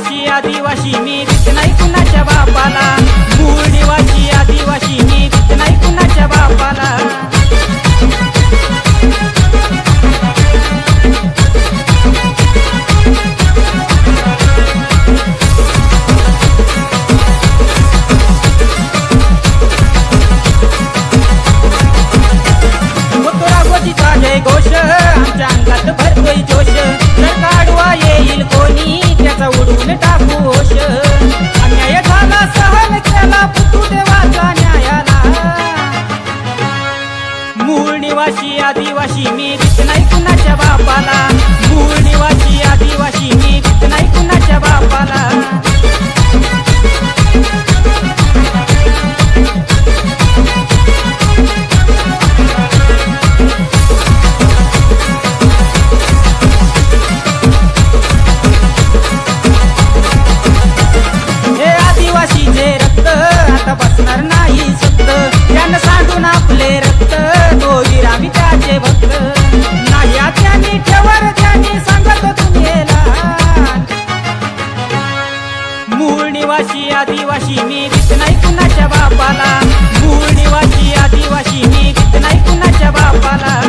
निवासी आदिवासी मी भीत नाही कुणाच्या बापाला। मूळ निवासी आदिवासी मी भीत नाही कुणाच्या बापाला। जय घोष आमच्या अंगात भरतोय जोश। जर काढवा येईल कोणी त्याचा उडवून टाकू होश। अन्याय झाला सहन केला पुतू देवाचा न्यायाला। मूळ निवासी आदिवासी मी भीत नाही कुणाच्या बापाला। मूळ निवासी आदिवासी मी भीत नाही कुणाच्या बापाला। बसणार नाही सक्त त्यानं सांडून आपले रक्त तो वीर आम्ही त्याचे भक्त। नाही त्यांनी ठेवर त्यांनी सांगत दुनियेला। मूळ निवासी आदिवासी मी भीत नाही कुणाच्या बापाला। मूळ निवासी आदिवासी मी भीत नाही कुणाच्या बापाला।